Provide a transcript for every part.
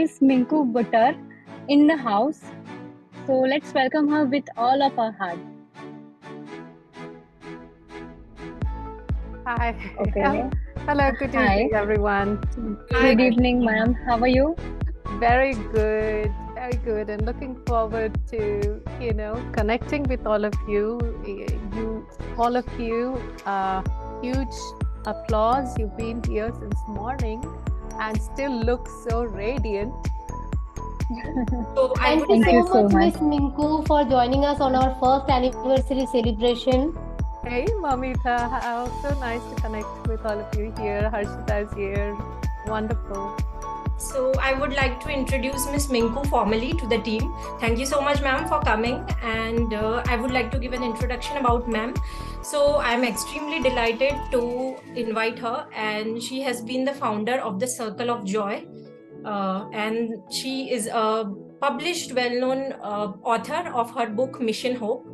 Miss Minnku Buttar in the house. So let's welcome her with all of our heart. Hi. Okay. Hello, good Hi. evening, everyone. Good evening, ma'am. How are you? Very good, and looking forward to, connecting with all of you. All of you, huge applause. You've been here since morning and still look so radiant. So Thank thank you you so much, Miss Minnku, for joining us on our first anniversary celebration. Hey, Mamita, so nice to connect with all of you here. Harshita is here. Wonderful. So I would like to introduce Miss Minnku formally to the team. Thank you so much, ma'am, for coming. And I would like to give an introduction about ma'am. So I'm extremely delighted to invite her, and she has been the founder of the Circle of Joy. And she is a published, well-known author of her book Mission Hope.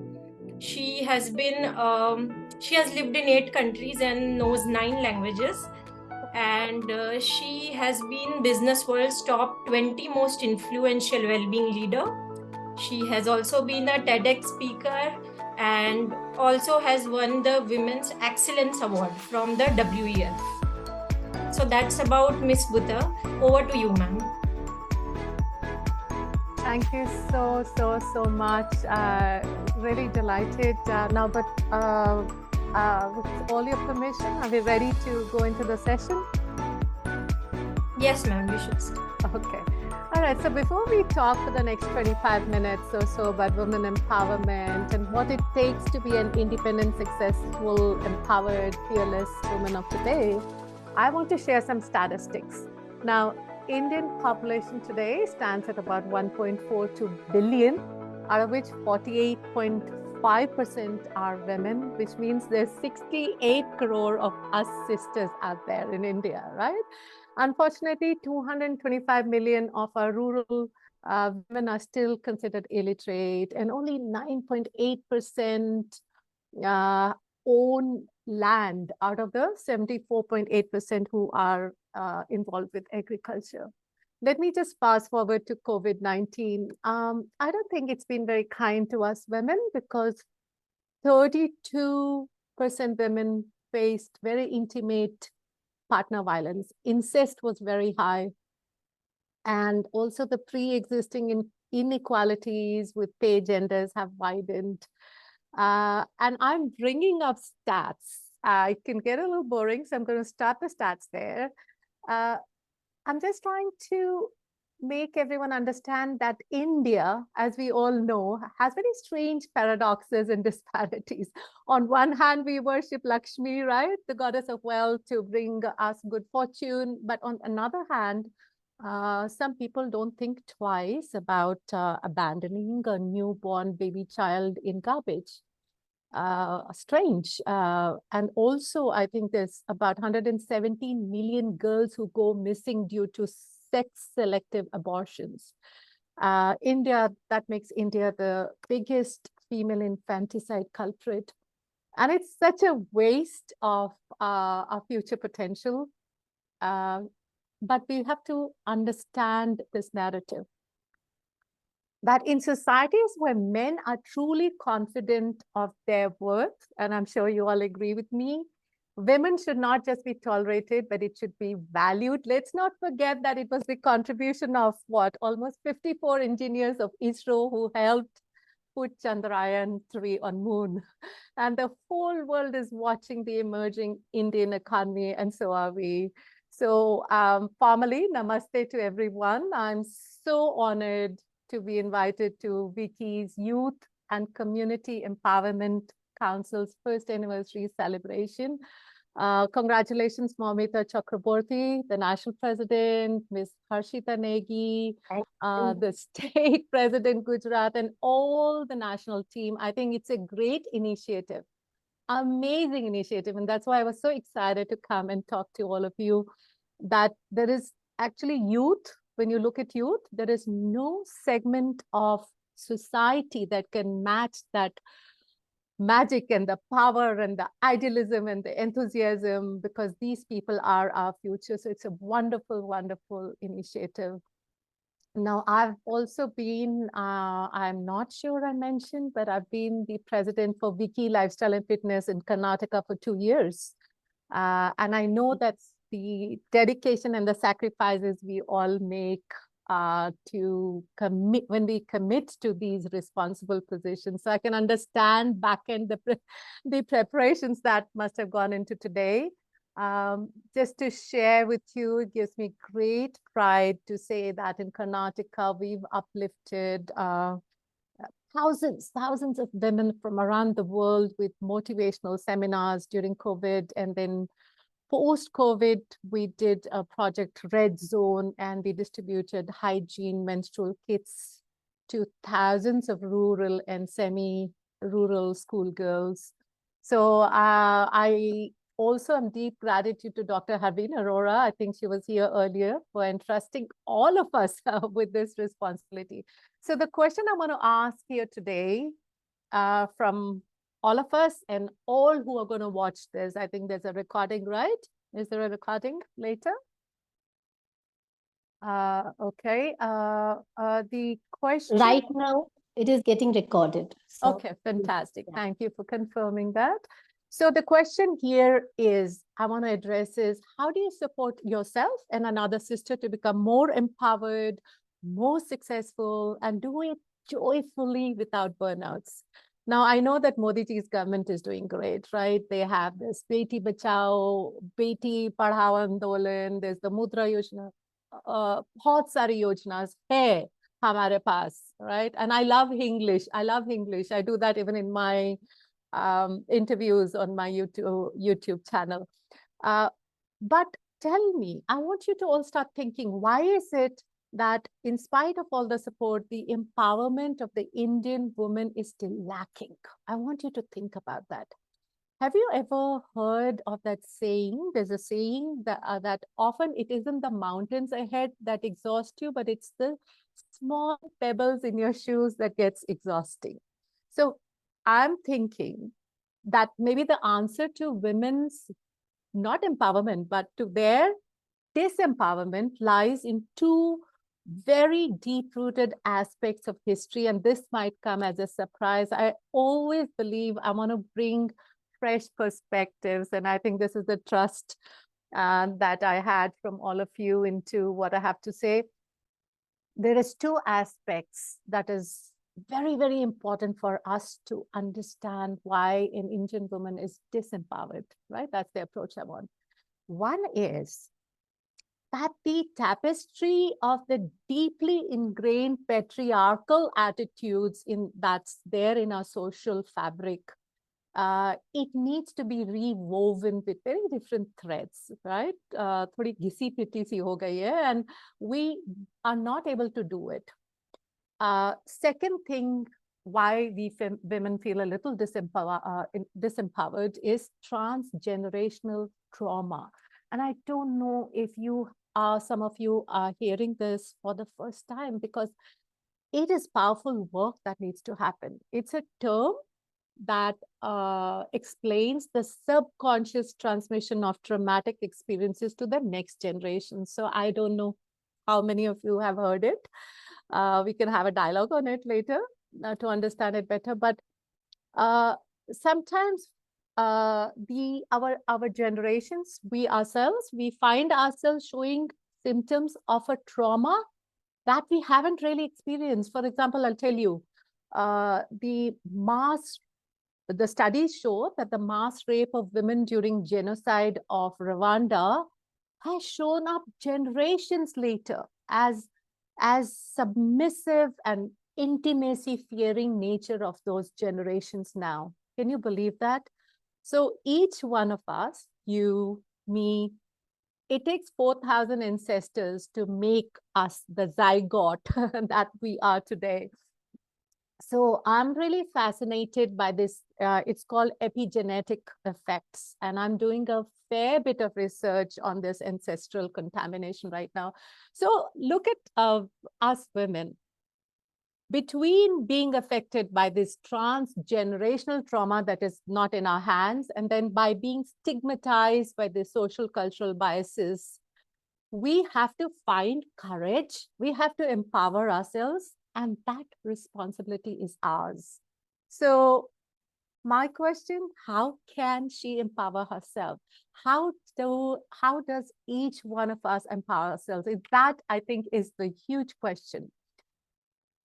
She has lived in 8 countries and knows 9 languages, and she has been Business World's top 20 most influential well-being leader. She has also been a TEDx speaker and also has won the Women's Excellence Award from the WEF. So that's about Miss Buttar. Over to you, ma'am. Thank you so much. Really delighted now, but with all your permission, are we ready to go into the session? Yes, ma'am, you should. Okay. All right. So before we talk for the next 25 minutes or so about women empowerment and what it takes to be an independent, successful, empowered, fearless woman of today, I want to share some statistics. Now, Indian population today stands at about 1.42 billion, out of which 48.5% are women, which means there's 68 crore of us sisters out there in India, right? Unfortunately, 225 million of our rural women are still considered illiterate, and only 9.8% own land out of the 74.8% who are involved with agriculture. Let me just fast forward to COVID-19. I don't think it's been very kind to us women, because 32% women faced very intimate partner violence. Incest was very high. And also the pre-existing inequalities with pay genders have widened. And I'm bringing up stats. It can get a little boring, so I'm going to start the stats there. I'm just trying to make everyone understand that India, as we all know, has very strange paradoxes and disparities. On one hand, we worship Lakshmi, right? The goddess of wealth, to bring us good fortune. But on another hand, some people don't think twice about abandoning a newborn baby child in garbage. Strange. And also, I think there's about 117 million girls who go missing due to sex-selective abortions. India, that makes India the biggest female infanticide culprit. And it's such a waste of our future potential. But we have to understand this narrative, that in societies where men are truly confident of their worth, and I'm sure you all agree with me, women should not just be tolerated, but it should be valued. Let's not forget that it was the contribution of almost 54 engineers of ISRO who helped put Chandrayaan-3 on moon. And the whole world is watching the emerging Indian economy, and so are we. So formally, namaste to everyone. I'm so honored to be invited to WICCI's Youth and Community Empowerment Council's first anniversary celebration. Congratulations, Mamita Chakraborty, the National President, Ms. Harshita Negi, the State President Gujarat, and all the national team. I think it's a great initiative, amazing initiative. And that's why I was so excited to come and talk to all of you, that there is actually youth. When you look at youth, there is no segment of society that can match that magic and the power and the idealism and the enthusiasm, because these people are our future. So it's a wonderful, wonderful initiative. Now, I've also been, I'm not sure I mentioned, but I've been the president for WICCI Lifestyle and Fitness in Karnataka for 2 years. And I know that's the dedication and the sacrifices we all make to commit when we commit to these responsible positions. So I can understand back end the preparations that must have gone into today. Just to share with you, it gives me great pride to say that in Karnataka, we've uplifted thousands of women from around the world with motivational seminars during COVID. And then post-COVID, we did a project Red Zone, and we distributed hygiene menstrual kits to thousands of rural and semi-rural schoolgirls. So I also am deep gratitude to Dr. Harveen Arora. I think she was here earlier, for entrusting all of us with this responsibility. So the question I want to ask here today from all of us and all who are going to watch this, I think there's a recording, right? Is there a recording later? Okay. The question. Right now, it is getting recorded. So, okay, fantastic. Yeah. Thank you for confirming that. So the question here is, I want to address is, how do you support yourself and another sister to become more empowered, more successful, and do it joyfully without burnouts? Now, I know that Modi ji's government is doing great, right? They have this Beti Bachao, Beti Padhao Andolan, there's the Mudra Yojana, बहुत सारी योजनाs है हमारे पास, right? And I love English. I love English. I do that even in my interviews on my YouTube channel. But tell me, I want you to all start thinking, why is it that in spite of all the support, the empowerment of the Indian woman is still lacking? I want you to think about that. Have you ever heard of that saying? There's a saying that often it isn't the mountains ahead that exhaust you, but it's the small pebbles in your shoes that gets exhausting. So I'm thinking that maybe the answer to women's not empowerment, but to their disempowerment lies in two very deep-rooted aspects of history. And this might come as a surprise. I always believe I want to bring fresh perspectives. And I think this is the trust that I had from all of you into what I have to say. There is two aspects that is very, very important for us to understand why an Indian woman is disempowered, right? That's the approach I want. One is that the tapestry of the deeply ingrained patriarchal attitudes that's there in our social fabric, it needs to be rewoven with very different threads, right? Thodi ghisi piti si ho gayi hai, and we are not able to do it. Second thing, why we women feel a little disempowered is transgenerational trauma. And I don't know if some of you are hearing this for the first time, because it is powerful work that needs to happen. It's a term that explains the subconscious transmission of traumatic experiences to the next generation. So I don't know how many of you have heard it. We can have a dialogue on it later to understand it better. But sometimes our generations, we find ourselves showing symptoms of a trauma that we haven't really experienced. For example, I'll tell you, the studies show that the mass rape of women during genocide of Rwanda has shown up generations later as submissive and intimacy-fearing nature of those generations now. Can you believe that? So each one of us, you, me, it takes 4,000 ancestors to make us the zygote that we are today. So I'm really fascinated by this. It's called epigenetic effects. And I'm doing a fair bit of research on this ancestral contamination right now. So look at us women. Between being affected by this transgenerational trauma that is not in our hands, and then by being stigmatized by the social cultural biases we have to find courage. We have to empower ourselves, and that responsibility is ours. So my question, how can she empower herself? How does each one of us empower ourselves? That, I think, is the huge question.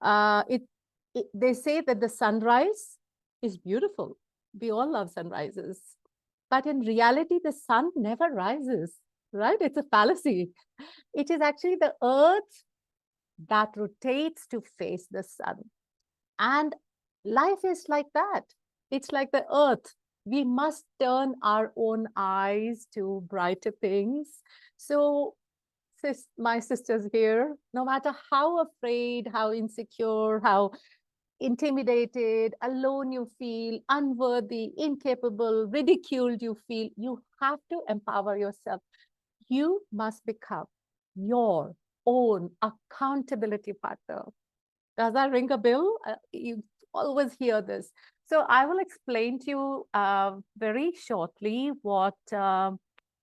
They say that the sunrise is beautiful. We all love sunrises. But in reality, the sun never rises, right? It's a fallacy. It is actually the earth that rotates to face the sun. And life is like that. It's like the earth. We must turn our own eyes to brighter things. So, my sisters here, no matter how afraid, how insecure, how intimidated, alone you feel, unworthy, incapable, ridiculed you feel, you have to empower yourself. You must become your own accountability partner. Does that ring a bell? You always hear this. So I will explain to you very shortly what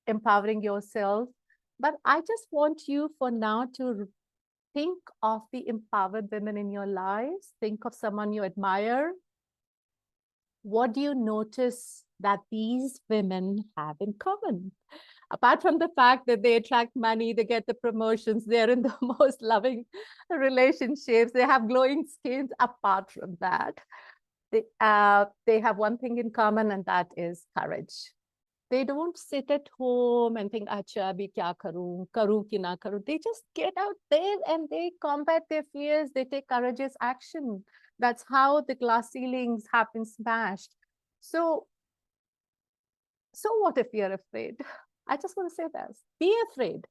empowering yourself. But I just want you for now to think of the empowered women in your lives. Think of someone you admire. What do you notice that these women have in common? Apart from the fact that they attract money, they get the promotions, they're in the most loving relationships, they have glowing skins. Apart from that, they have one thing in common, and that is courage. They don't sit at home and think, acha, abhi kya karu ki na karu. They just get out there and they combat their fears. They take courageous action. That's how the glass ceilings have been smashed. So what if we are afraid? I just want to say this. Be afraid.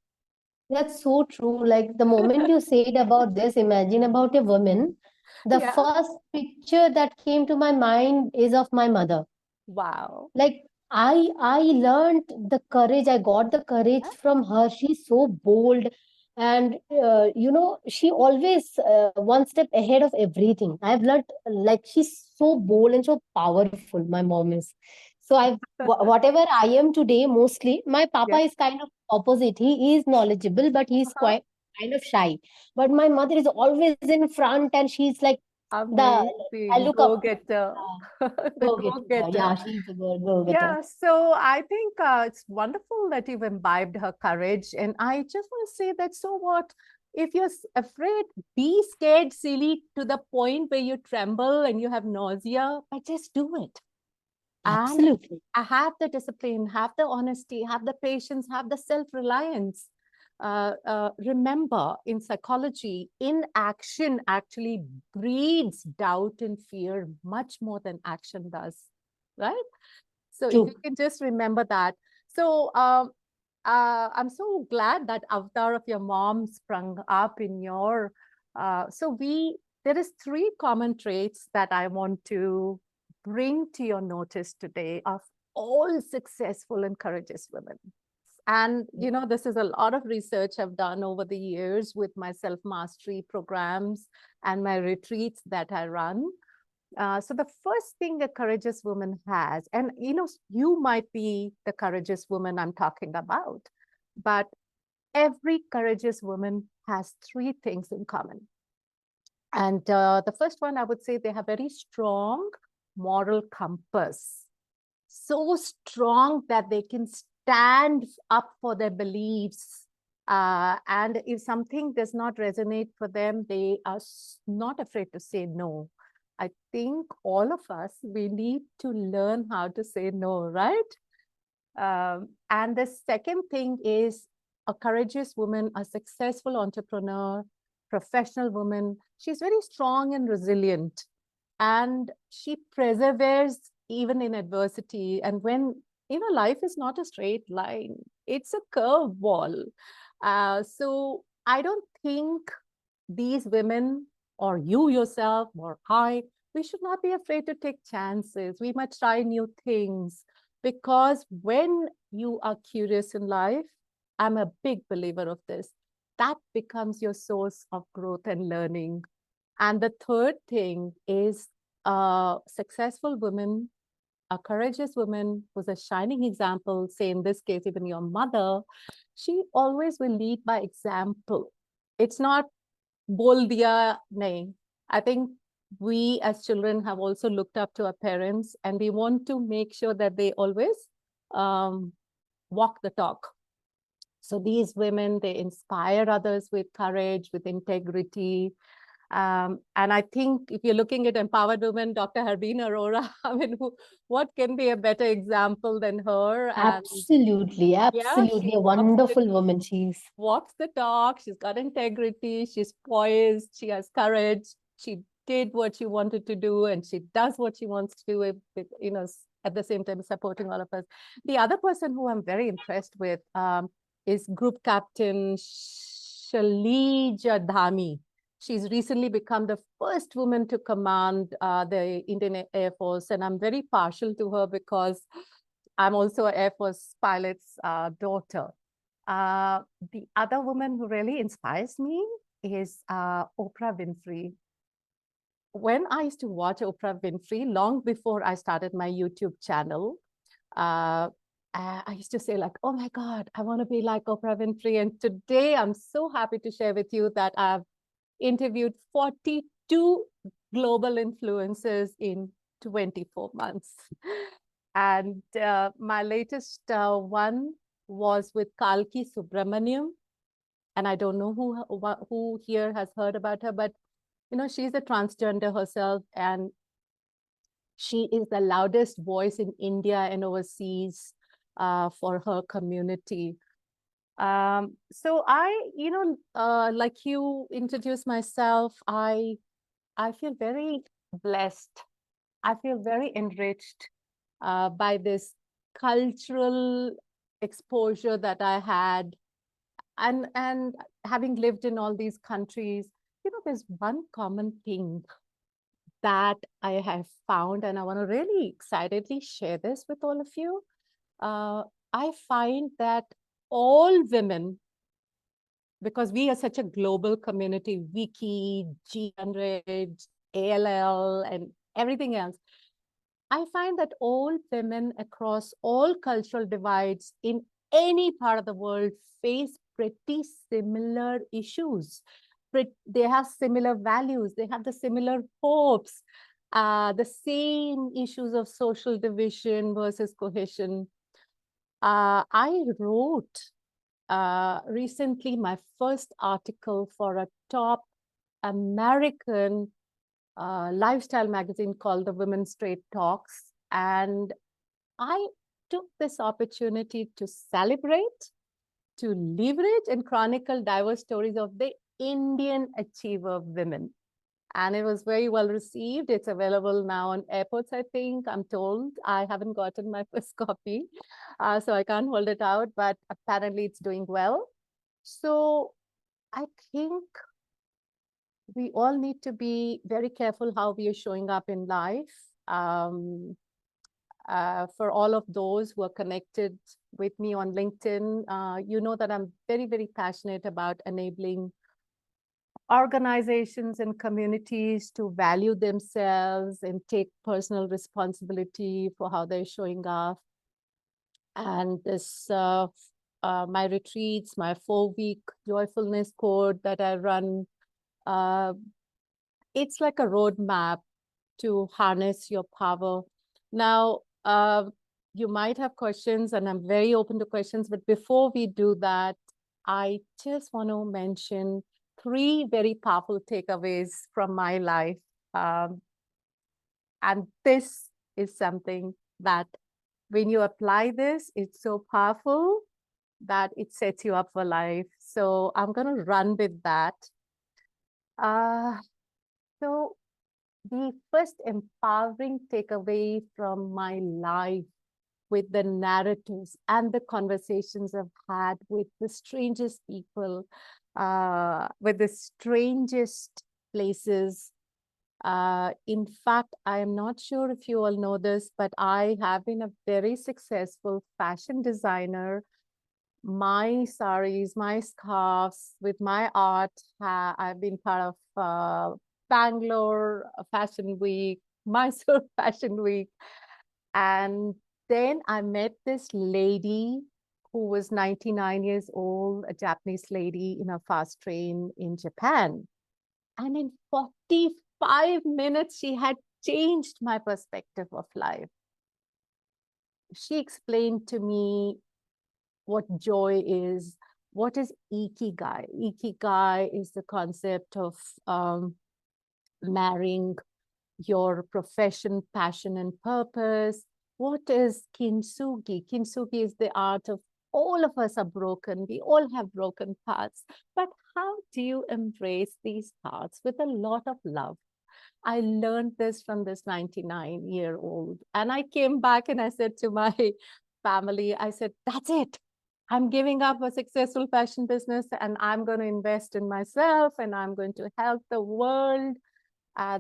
That's so true. Like the moment you said about this, imagine about a woman. The Yeah. first picture that came to my mind is of my mother. Wow. Like I learned the courage. I got the courage from her. She's so bold, and she always one step ahead of everything. I've learned like she's so bold and so powerful. My mom is. So whatever I am today, mostly my papa Yes. is kind of opposite. He is knowledgeable, but he's quite kind of shy. But my mother is always in front, and she's like the I Amazing. look up. Go-getter. The Go-getter. Yeah, go-getter. she's a go-getter. Yeah, so I think it's wonderful that you've imbibed her courage. And I just want to say that, so what? If you're afraid, be scared silly to the point where you tremble and you have nausea, but just do it. Absolutely. And have the discipline, have the honesty, have the patience, have the self-reliance. Remember, in psychology, inaction actually breeds doubt and fear much more than action does, right? So if you can just remember that. So I'm so glad that avatar of your mom sprung up in your, there is 3 common traits that I want to bring to your notice today of all successful and courageous women. And, this is a lot of research I've done over the years with my self-mastery programs and my retreats that I run. So the first thing a courageous woman has, and you might be the courageous woman I'm talking about, but every courageous woman has 3 things in common. And the first one, I would say they have very strong moral compass. So strong that they can stand up for their beliefs. And if something does not resonate for them, they are not afraid to say no. I think all of us, we need to learn how to say no, right? And the second thing is a courageous woman, a successful entrepreneur, professional woman. She's very strong and resilient, and she perseveres even in adversity. And when, life is not a straight line, it's a curveball. So I don't think these women, or you yourself, or we should not be afraid to take chances. We must try new things, because when you are curious in life, I'm a big believer of this, that becomes your source of growth and learning. And the third thing is successful women a courageous woman who's a shining example, say in this case, even your mother, she always will lead by example. It's not bol diya nahi. I think we as children have also looked up to our parents, and we want to make sure that they always walk the talk. So these women, they inspire others with courage, with integrity. And I think if you're looking at empowered women, Dr. Harbeen Arora, I mean, what can be a better example than her? And Absolutely, yeah, absolutely. she A wonderful woman she is. walks the talk. She's got integrity. She's poised. She has courage. She did what she wanted to do, and she does what she wants to do with, you know, at the same time supporting all of us. The other person who I'm very impressed with is Group Captain Shalija Dhami. She's recently become the first woman to command the Indian Air Force, and I'm very partial to her because I'm also an Air Force pilot's daughter. The other woman who really inspires me is Oprah Winfrey. When I used to watch Oprah Winfrey, long before I started my YouTube channel, I used to say like, oh my God, I want to be like Oprah Winfrey. And today I'm so happy to share with you that I've interviewed 42 global influencers in 24 months. And my latest one was with Kalki Subramaniam. And I don't know who here has heard about her, but you know, she's a transgender herself, and she is the loudest voice in India and overseas for her community. So I, you know, like you introduced myself, I feel very blessed. I feel very enriched by this cultural exposure that I had. And having lived in all these countries, you know, there's one common thing that I have found, and I want to really excitedly share this with all of you. I find that all women, because we are such a global community, WICCI, G100, ALL, and everything else, I find that all women across all cultural divides in any part of the world face pretty similar issues. They have similar values, they have the similar hopes, the same issues of social division versus cohesion. I wrote recently my first article for a top American lifestyle magazine called the Women's Straight Talks. And I took this opportunity to celebrate, to leverage and chronicle diverse stories of the Indian achiever women. And it was very well received. It's available now on airports, I think, I'm told. I haven't gotten my first copy, so I can't hold it out, but apparently it's doing well. So I think we all need to be very careful how we are showing up in life. For all of those who are connected with me on LinkedIn, you know that I'm very, very passionate about enabling organizations and communities to value themselves and take personal responsibility for how they're showing up. And this, my retreats, my 4-week joyfulness code that I run, it's like a roadmap to harness your power. Now, you might have questions, and I'm very open to questions, but before we do that, I just want to mention 3 very powerful takeaways from my life. And this is something that when you apply this, it's so powerful that it sets you up for life. So I'm going to run with that. So the first empowering takeaway from my life with the narratives and the conversations I've had with the strangest people, with the strangest places. In fact, I am not sure if you all know this, but I have been a very successful fashion designer. My saris, my scarves, with my art, I've been part of Bangalore Fashion Week, Mysore Fashion Week. And then I met this lady who was 99 years old, a Japanese lady in a fast train in Japan. And in 45 minutes, she had changed my perspective of life. She explained to me what joy is, what is ikigai. Ikigai is the concept of marrying your profession, passion, and purpose. What is kintsugi? Kintsugi is the art of all of us are broken. We all have broken parts. But how do you embrace these parts with a lot of love? I learned this from this 99-year-old. And I came back and I said to my family, I said, that's it. I'm giving up a successful fashion business and I'm going to invest in myself and I'm going to help the world.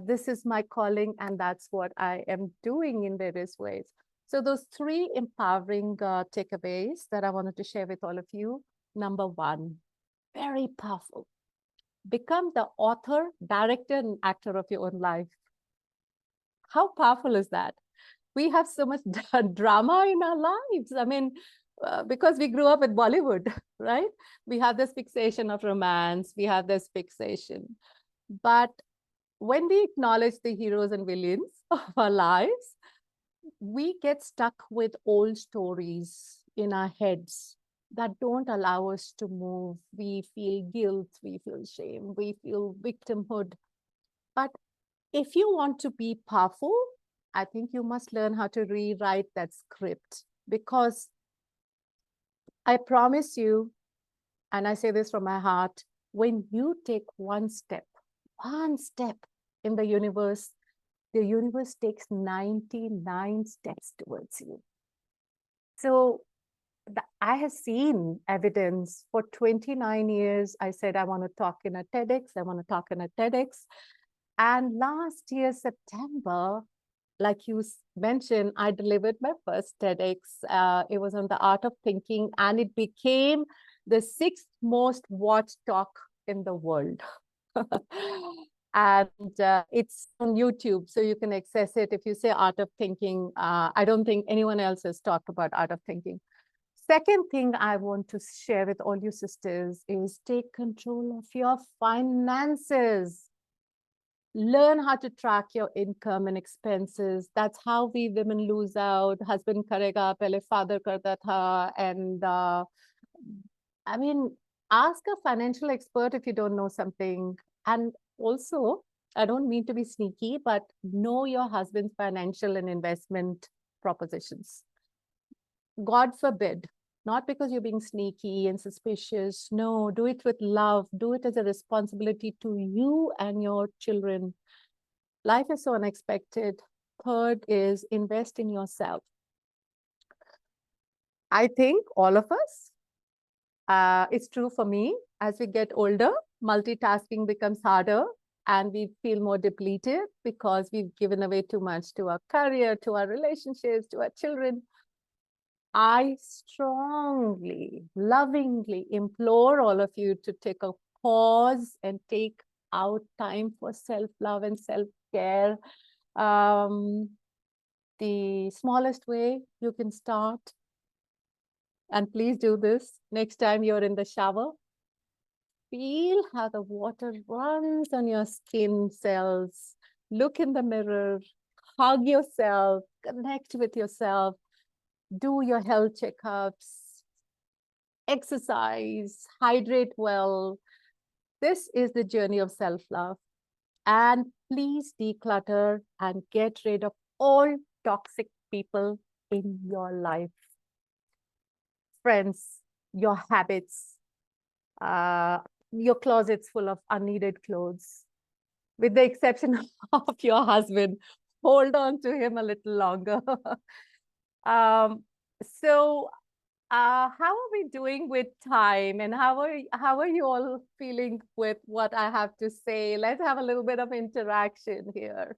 This is my calling, and that's what I am doing in various ways. So those three empowering takeaways that I wanted to share with all of you. Number one, very powerful. Become the author, director, and actor of your own life. How powerful is that? We have so much drama in our lives. I mean, because we grew up with Bollywood, right? We have this fixation of romance. We have this fixation. But when we acknowledge the heroes and villains of our lives, we get stuck with old stories in our heads that don't allow us to move. We feel guilt, we feel shame, we feel victimhood. But if you want to be powerful, I think you must learn how to rewrite that script, because I promise you, and I say this from my heart, when you take one step in the universe takes 99 steps towards you. So I have seen evidence. For 29 years. I said, I want to talk in a TEDx. And last year, September, like you mentioned, I delivered my first TEDx. It was on the art of thinking, and it became the 6th most watched talk in the world. And it's on YouTube, so you can access it. If you say art of thinking, I don't think anyone else has talked about art of thinking. Second thing I want to share with all you sisters is take control of your finances. Learn how to track your income and expenses. That's how we women lose out. Husband karega, pehle father karta tha. And I mean, ask a financial expert if you don't know something. And also, I don't mean to be sneaky, but know your husband's financial and investment propositions. God forbid, not because you're being sneaky and suspicious. No, do it with love. Do it as a responsibility to you and your children. Life is so unexpected. Third is invest in yourself. I think all of us, it's true for me, as we get older, multitasking becomes harder and we feel more depleted because we've given away too much to our career, to our relationships, to our children. I strongly, lovingly implore all of you to take a pause and take out time for self-love and self-care. The smallest way you can start, and please do this next time you're in the shower. Feel how the water runs on your skin cells. Look in the mirror, hug yourself, connect with yourself, do your health checkups, exercise, hydrate well. This is the journey of self-love. And please declutter and get rid of all toxic people in your life. Friends, your habits, your closet's full of unneeded clothes. With the exception of your husband, hold on to him a little longer. So how are we doing with time, and how are you all feeling with what I have to say? Let's have a little bit of interaction here.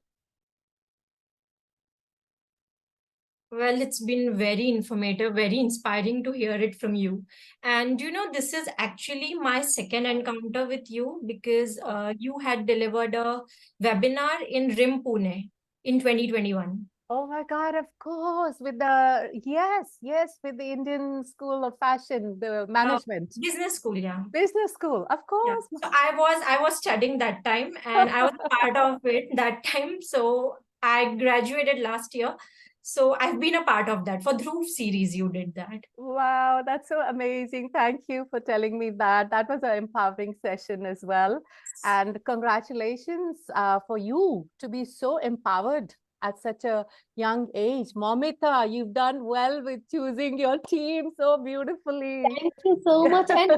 Well, it's been very informative, very inspiring to hear it from you. And this is actually my second encounter with you, because you had delivered a webinar in RIM Pune in 2021. Oh my God, of course, with the, yes, with the Indian School of Fashion, the Uh, management, business school, yeah. business school, of Yeah. course. So I was studying that time and I was a part of it that time. So I graduated last year. So I've been a part of that. For Dhruv series, you did that. Wow, that's so amazing. Thank you for telling me that. That was an empowering session as well. And congratulations for you to be so empowered at such a young age. Momita, you've done well with choosing your team so beautifully. Thank you so much. And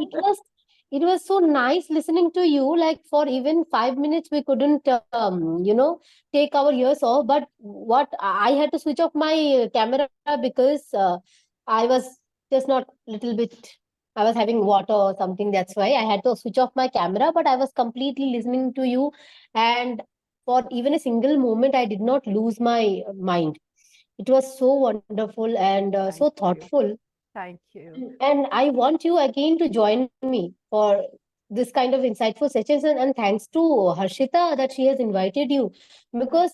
it was so nice listening to you. Like for even 5 minutes, we couldn't take our ears off. But what I had to switch off my camera because I was just not little bit. I was having water or something. That's why I had to switch off my camera. But I was completely listening to you, and for even a single moment, I did not lose my mind. It was so wonderful and Thank so you. thoughtful. Thank you. And I want you again to join me for this kind of insightful sessions. And thanks to Harshita that she has invited you. Because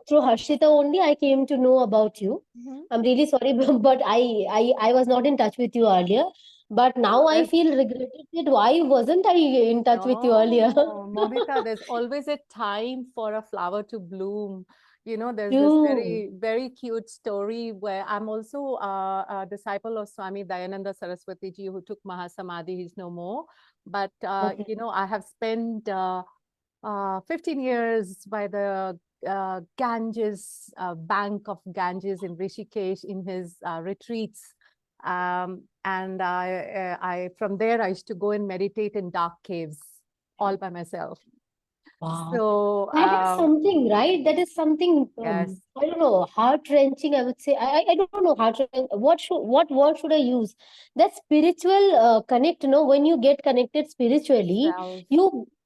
through Harshita only I came to know about you. Mhm. I'm really sorry, but I was not in touch with you earlier. But No, now I feel regretted that why wasn't I in touch with you earlier? Momita, there's always a time for a flower to bloom. You know, there's this True. very, very cute story where I'm also a disciple of Swami Dayananda Saraswati ji, who took Mahasamadhi. He's no more. But, Okay. I have spent 15 years by the Ganges, bank of Ganges in Rishikesh in his retreats. And from there, I used to go and meditate in dark caves all by myself. Wow. So, That is something, right? That is something, yes, I don't know, heart-wrenching, I would say. I don't know, what word should I use? That spiritual connect, when you get connected spiritually, self,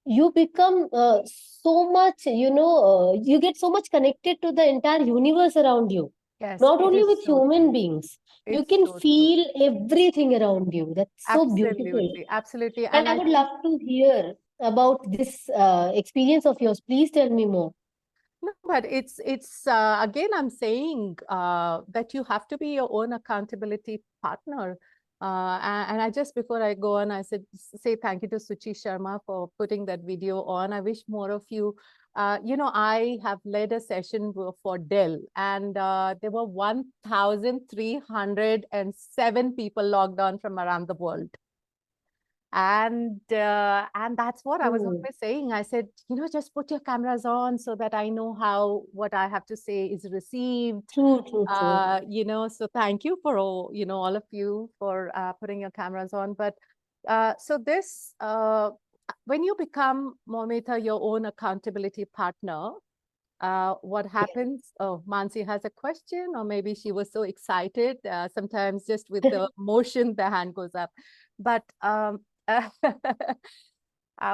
you become so much, you get so much connected to the entire universe around you. yes, Not it only is with so human true. beings. You It's can so true. feel everything around you. That's so beautiful. Absolutely, absolutely. And And I I would think, love to hear about this experience of yours. Please tell me more. no, but it's again, I'm saying that you have to be your own accountability partner. And I just before I go on, I say thank you to Suchi Sharma for putting that video on. I wish more of you. I have led a session for Dell, and there were 1,307 people logged on from around the world. And that's what I was Oh, always saying. I said, just put your cameras on so that I know how what I have to say is received. true, true, true. So thank you for all of you for putting your cameras on. But so this when you become, Momita, your own accountability partner, what Yes. happens? Oh, Mansi has a question, or maybe she was so excited. Sometimes just with the motion, the hand goes up. But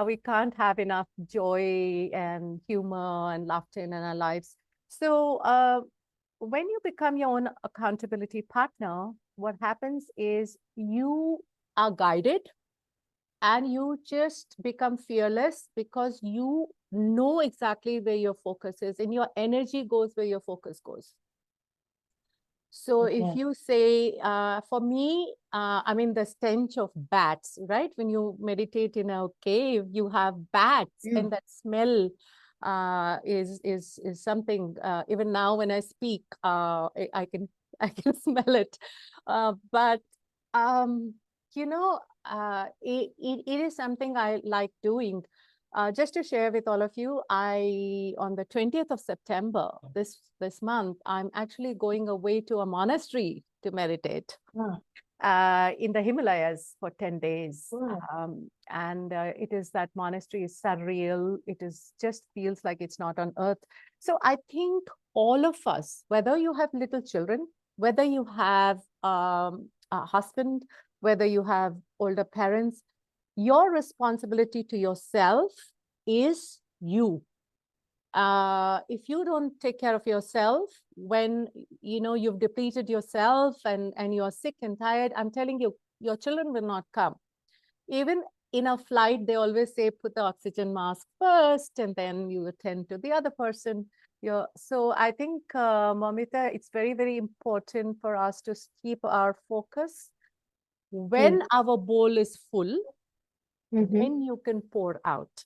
we can't have enough joy and humor and laughter in our lives. So when you become your own accountability partner, what happens is you are guided and you just become fearless because you know exactly where your focus is and your energy goes where your focus goes. So if Okay. you say, for me, I mean, the stench of bats, right? When you meditate in a cave, you have bats, and Mm. that smell is something. Even now, when I speak, I can I can smell it. But um, it is something I like doing. Just to share with all of you, on the 20th of September, this month, I'm actually going away to a monastery to meditate Ah, in the Himalayas for 10 days. wow. And it is that monastery is surreal. It is just feels like it's not on earth. So I think all of us, whether you have little children, whether you have a husband, whether you have older parents, your responsibility to yourself is you. If you don't take care of yourself when you've depleted yourself and you're sick and tired, I'm telling you, your children will not come. Even in a flight, they always say put the oxygen mask first and then you attend to the other person. Yeah, so I think, Mamita, it's very, very important for us to keep our focus. When our bowl is full, Mm-hmm. then you can pour out.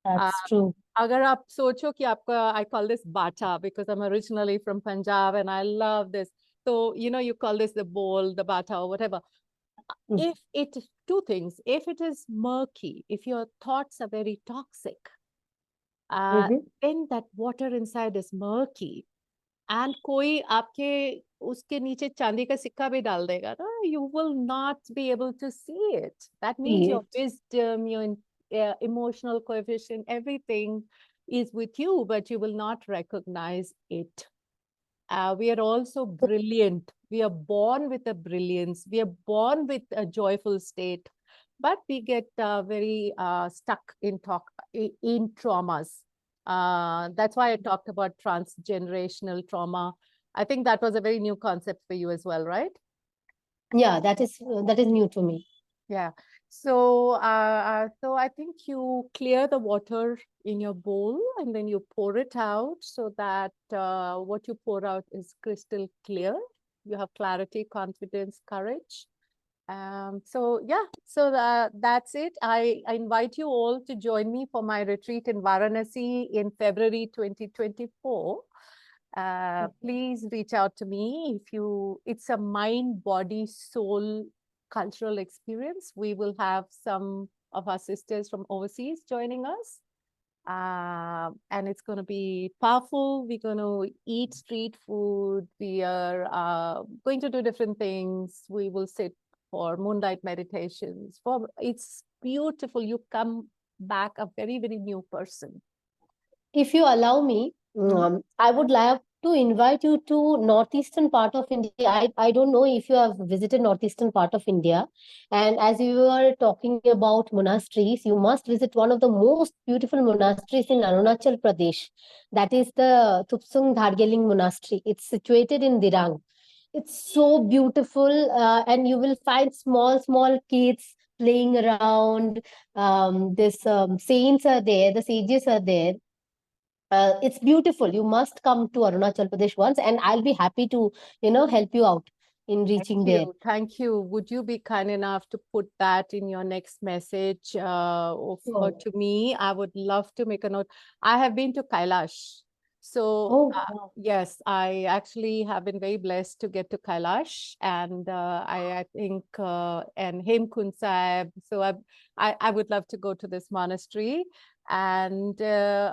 That's true. अगर आप सोचो कि आपका, I call this bata because I'm originally from Punjab and I love this. So, you call this the bowl, the bata or whatever. Mm. If it, two things, if it is murky, if your thoughts are very toxic, Mm-hmm. then that water inside is murky. And कोई आपके उसके नीचे चांदी का सिक्का भी डाल देगा ना, you will not be able to see it. That means See your it. wisdom, your emotional coefficient, everything is with you, but you will not recognize it. We are also brilliant. We are born with a brilliance. We are born with a joyful state, but we get very stuck in traumas. That's why I talked about transgenerational trauma. I think that was a very new concept for you as well, right? Yeah, that is new to me. Yeah. So I think you clear the water in your bowl and then you pour it out so that what you pour out is crystal clear. You have clarity, confidence, courage. So that's it. I invite you all to join me for my retreat in Varanasi in February 2024. Please reach out to me if it's a mind, body, soul cultural experience. We will have some of our sisters from overseas joining us. And it's going to be powerful. We're going to eat street food. We are going to do different things. We will sit for moonlight meditations. It's beautiful. You come back a very, very new person. If you allow me, I would like to invite you to northeastern part of India. I don't know if you have visited northeastern part of India. And as you were talking about monasteries, you must visit one of the most beautiful monasteries in Arunachal Pradesh. That is the Tupsung Dhargeling Monastery. It's situated in Dirang. It's so beautiful, and you will find small kids playing around. This saints are there, the sages are there. It's beautiful. You must come to Arunachal Pradesh once, and I'll be happy to, help you out in reaching there. Thank you. Would you be kind enough to put that in your next message to me? I would love to make a note. I have been to Kailash. So, Wow. yes, I actually have been very blessed to get to Kailash, and I think and Hemkund Sahib. So I would love to go to this monastery. And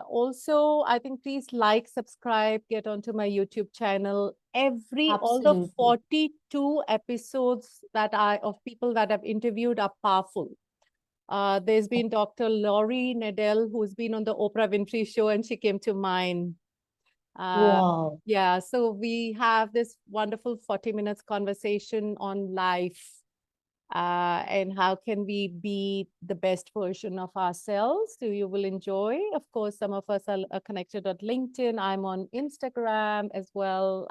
also, I think please like, subscribe, get onto my YouTube channel. All the Absolutely. 42 episodes of people that I've interviewed are powerful. There's been Dr. Laurie Nedell, who's been on the Oprah Winfrey show, and she came to mine. Wow. Yeah, so we have this wonderful 40 minutes conversation on life. And how can we be the best version of ourselves? So you will enjoy. Of course, some of us are connected on LinkedIn. I'm on Instagram as well.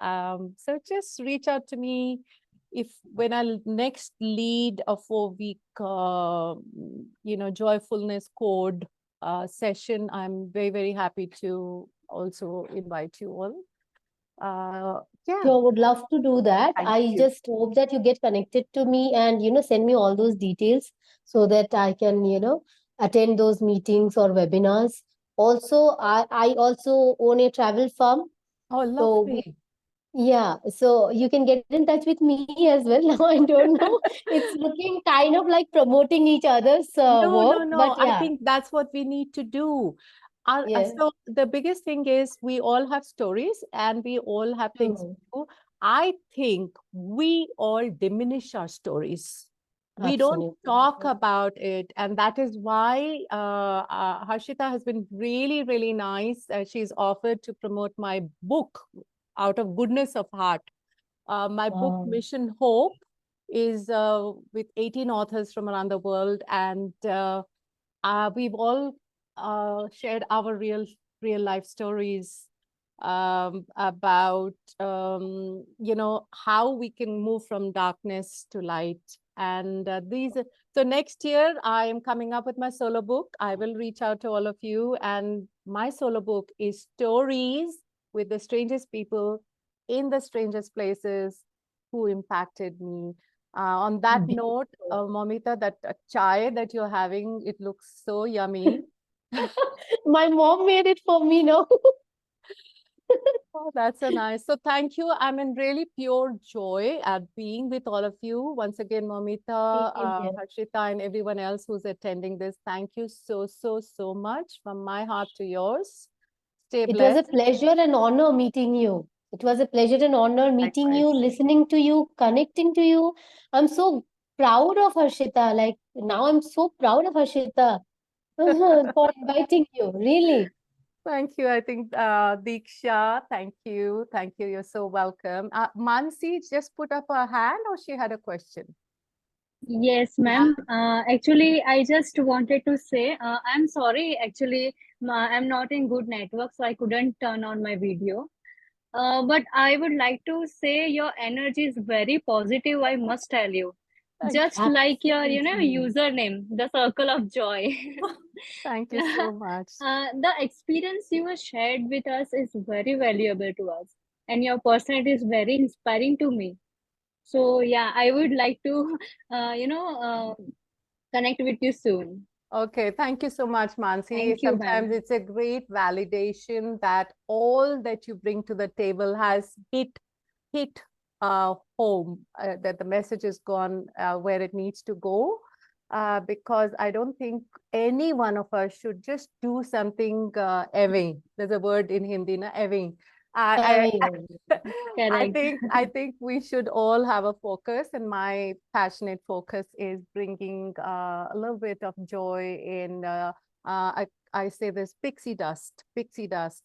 So just reach out to me. When I next lead a 4-week, joyfulness code session, I'm very, very happy to also invite you all. Yeah. Sure, would love to do that. Thank I you. just hope that you get connected to me and, send me all those details so that I can, attend those meetings or webinars. Also, I also own a travel firm. Oh, So lovely. so you can get in touch with me as well. Now I don't know. It's looking kind of like promoting each other's work, No. but I yeah. think that's what we need to do. Yeah. So the biggest thing is we all have stories and we all have things to True. do. I think we all diminish our stories. We don't Absolutely. talk about it. And that is why Harshita has been really, really nice. She's offered to promote my book out of goodness of heart. My book, Wow. Mission Hope, is with 18 authors from around the world. And we've all shared our real life stories about how we can move from darkness to light. And so next year, I am coming up with my solo book. I will reach out to all of you. And my solo book is stories with the strangest people in the strangest places who impacted me. On that note, Momita, that chai that you're having, it looks so yummy. My mom made it for me now. Oh, that's so nice. So thank you. I'm in really pure joy at being with all of you. Once again, Momita, Same here. Harshita, and everyone else who's attending this. Thank you so much from my heart to yours. Stay It was a blessed. pleasure and honor meeting you. It was a pleasure and honor meeting you, Likewise. listening to you, connecting to you. I'm so proud of Harshita. Like now I'm so proud of Harshita for inviting you. Really. Thank you. I think Diksha, thank you. Thank you. You're so welcome. Mansi just put up her hand or she had a question? Yes, ma'am. Actually, I just wanted to say, I'm sorry. Actually, I'm not in good network, so I couldn't turn on my video. But I would like to say your energy is very positive, I must tell you. Thank Just like your, Absolutely. username, the circle of joy. Thank you so much. The experience you have shared with us is very valuable to us, and your personality is very inspiring to me. So yeah, I would like to, connect with you soon. Okay, thank you so much, Mansi. Thank you, Sometimes ma'am. it's a great validation that all that you bring to the table has hit home, that the message has gone where it needs to go. Because I don't think any one of us should just do something ebbing. There's a word in Hindi, na ebbing. I, Correct. I think we should all have a focus, and my passionate focus is bringing a little bit of joy in. I say this pixie dust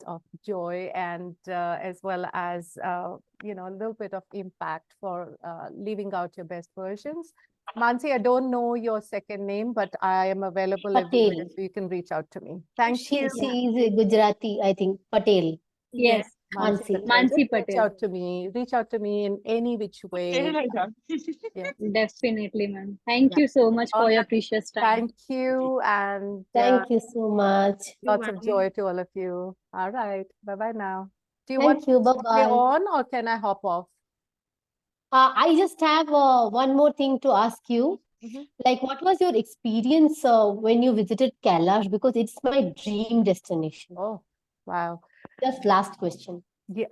of joy, and as well as a little bit of impact for living out your best versions. Mansi, I don't know your second name, but I am available everywhere, Patel. so you can reach out to me. Thank you. She is a Gujarati, I think. Patel. Yes, Mansi Mansi. Patel. Just Mansi Patel. reach out to me in any which way. Yes. Definitely, ma'am. Thank Yeah. you so much All for your right. precious time. Thank you, and Thank you so much. lots of joy to all of you. All right. Bye-bye now. Do you Thank want you. to stay Bye-bye. on, or can I hop off? I just have one more thing to ask you. Mhm. Like, what was your experience when you visited Kailash? Because it's my dream destination. Oh, wow. Just last question. Yeah,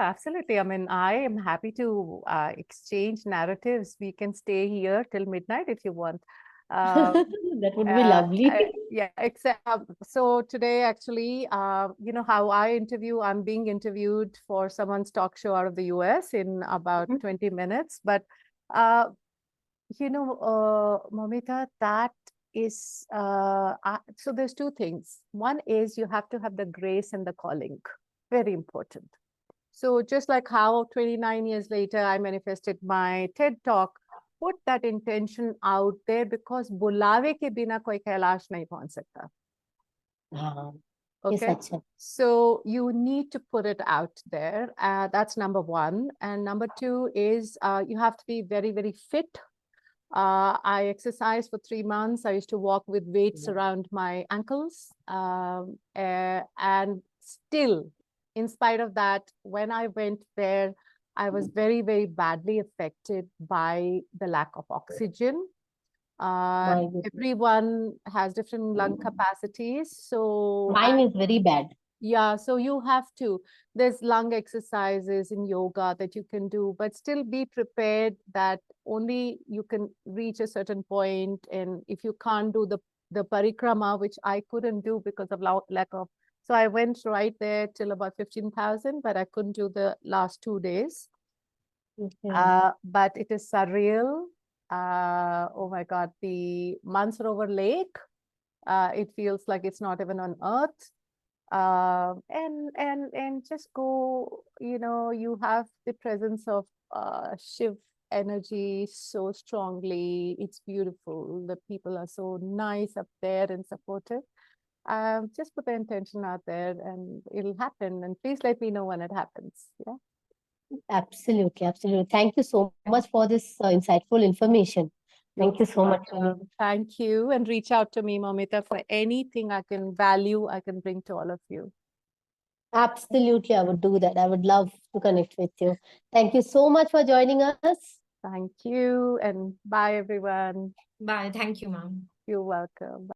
absolutely. I mean, I am happy to exchange narratives. We can stay here till midnight if you want. That would be lovely. Yeah, except so today actually, you know how I'm being interviewed for someone's talk show out of the US in about 20 minutes. But Momita, that is so there's two things. One is you have to have the grace and the calling. Very important. So just like how 29 years later I manifested my TED talk, put that intention out there, because बुलावे के बिना कोई कैलाश नहीं पहुंच सकता. Yes, Okay. Acha. So you need to put it out there. That's number one. And number two is you have to be very, very fit. I exercised for 3 months. I used to walk with weights around my ankles. And still, in spite of that, when I went there, I was very, very badly affected by the lack of oxygen. Everyone has different lung capacities. So mine is very bad. yeah, so you have to. There's lung exercises in yoga that you can do, but still be prepared that only you can reach a certain point. And if you can't do the parikrama, which I couldn't do because of lack of, so I went right there till about 15,000, but I couldn't do the last 2 days. Okay. But it is surreal. Oh my God, the Mansarovar Lake, it feels like it's not even on earth. And just go, you have the presence of Shiv energy so strongly. It's beautiful. The people are so nice up there and supportive. Just put the intention out there and it'll happen. And please let me know when it happens. Yeah. Absolutely, absolutely. Thank you so much for this insightful information. Thank you so much. welcome. Thank you. And reach out to me, Momita, for anything I can bring to all of you. Absolutely, I would do that. I would love to connect with you. Thank you so much for joining us. Thank you. And bye, everyone. Bye. Thank you, ma'am. You're welcome.